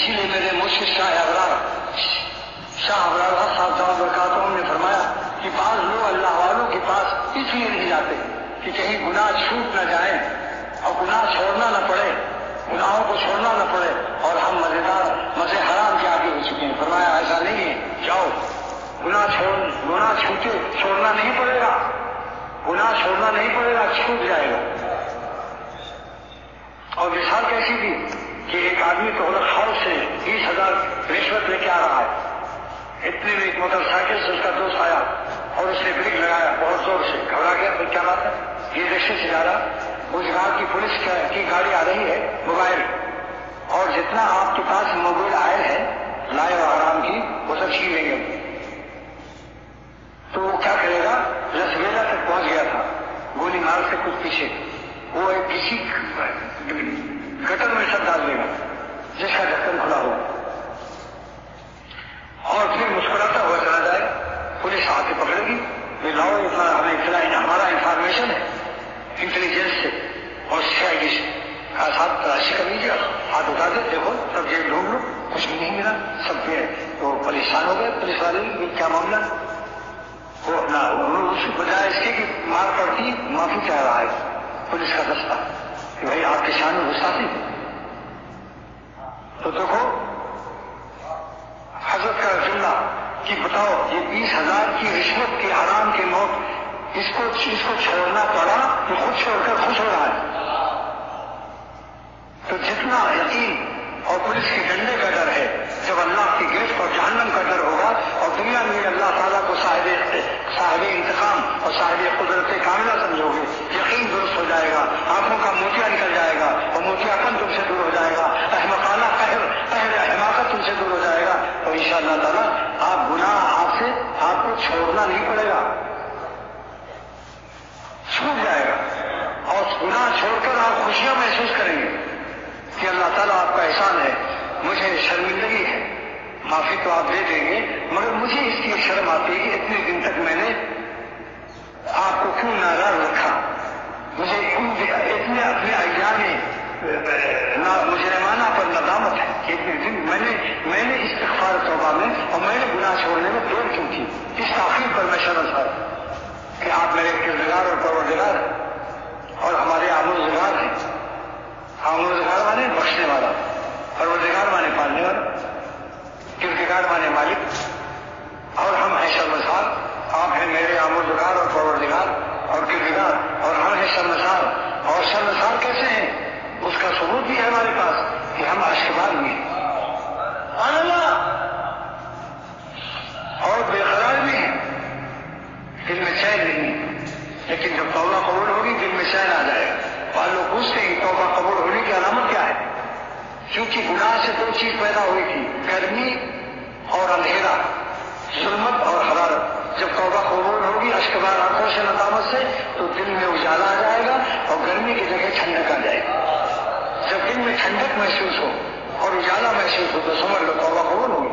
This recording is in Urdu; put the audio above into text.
اسی لیے میرے مرشد شاہ ابرار صاحب برکاتہ نے فرمایا کہ بعض لوگ اللہ والوں کے پاس اس لیے نہیں جاتے کہ کہیں گناہ چھوٹ نہ جائیں اور گناہ چھوڑنا نہ پڑے، گناہوں کو چھوڑنا نہ پڑے، اور ہم مزے حرام کے آگے ہو چکے ہیں۔ فرمایا ایسا نہیں ہے، جاؤ گناہ چھوڑنا نہیں پڑے گا، گناہ چھوڑنا نہیں پڑے گا، چھوٹ جائے گا۔ اور مثال کیسی تھی کہ ایک آدمی تو ہاؤس سے 20,000 رشوت لے کے آ رہا ہے، اتنے میں ایک موٹر سائیکل سے اس کا دوست آیا اور اس نے بریک لگایا بہت زور سے، گھبرا گیا، پھر کیا بات ہے، یہ رکشے سے جا رہا، گجرات کی پولیس کی گاڑی آ رہی ہے موبائل، اور جتنا آپ کے پاس موبائل آئل ہے لائے و حرام کی وہ سب چھین لیں گے۔ تو وہ کیا کرے گا، لس ویلا تک پہنچ گیا تھا، گولی مار سے کچھ پیچھے، وہ ایک کسی گٹر میں سب ڈال دے گا جس کا ڈھکن کھلا ہو، اور پھر مسکراتا ہوا چلا جائے، پولیس آ کے پکڑے گی، لاؤ ہمیں اطلاع، ہمارا انفارمیشن ہے انٹیلیجنس سے اور CID سے، صاحب تلاشی کر لیجیے، ہاتھ اٹھا دے، دیکھو سب جیب ڈھونڈ لو، کچھ بھی نہیں ملا، سب پہ وہ پریشان ہو گئے پولیس والے، کیا معاملہ، وہ اپنا اس بجائے اس کے کہ مار پڑتی معافی چاہ رہا ہے پولیس کا دستہ کہ بھائی آپ کے شان میں گستاخی۔ تو دیکھو حضرت کا جملہ کہ بتاؤ یہ 20,000 کی رشوت کے حرام کے نوٹ اس کو چھوڑنا پڑا تو خود چھوڑ کر خوش ہو رہا ہے۔ تو جتنا یقین اور پولیس کے ڈنڈے کا ڈر ہے، جب اللہ کی گرفت اور جہنم کا ڈر ہوگا اور دنیا میں اللہ تعالیٰ کو صاحب انتقام اور صاحب قدرت کاملہ سمجھو گے، یقین درست ہو جائے گا، آنکھوں کا موتیا نکل جائے گا اور موتیا پن تم سے دور ہو جائے گا، احمقانہ قہر حماقت تم سے دور ہو جائے گا، تو انشاءاللہ تعالیٰ آپ گناہ آپ کو چھوڑنا نہیں پڑے گا، چھوٹ جائے گا، اور گناہ چھوڑ کر آپ خوشیاں محسوس کریں گے کہ اللہ تعالیٰ آپ کا احسان ہے، مجھے شرمندگی ہے، معافی تو آپ دے دیں گے، مگر مجھے اس کی شرم آتی ہے کہ اتنے دن تک میں نے آپ کو کیوں ناراض رکھا، مجھے اتنے اپنے ایام مجرمانہ پر ندامت ہے کہ اتنے دن میں نے استغفار توبہ میں اور میں نے گناہ چھوڑنے میں دیر کیوں کی، اس تاخیر پر میں شرمسار کہ آپ میرے کردگار اور پروردگار اور ہمارے آموزگار ہیں، آموزگار مانے بخشنے والا، پروردگار مانے پالنے والا، کردگار مانے مالک، اور ہم ہیں شرمسار، آپ ہیں میرے آموزگار اور پروردگار اور کردگار، اور ہم ہیں شرمسار، اور شرمسار کیسے ہیں اس کا ثبوت بھی ہے ہمارے پاس کہ ہم اشکبار بھی ہیں اور بے قرار بھی ہیں، دل میں چین نہیں، لیکن جب توبہ قبول ہوگی دل میں چین آ جائے گا۔ لوگ پوچھتے ہیں توبہ قبول ہونے کی علامت کیا ہے، کیونکہ گناہ سے دو چیز پیدا ہوئی تھی، گرمی اور اندھیرا، ظلمت اور حرارت، جب توبہ قبول ہوگی اشکبار آنکھوں سے ندامت سے تو دل میں اجالا آ جائے گا اور گرمی کی جگہ ٹھنڈک آ جائے گی، جب دل میں ٹھنڈک محسوس ہو اور اجالا محسوس ہو تو سمجھ لو توبہ قبول ہوگی۔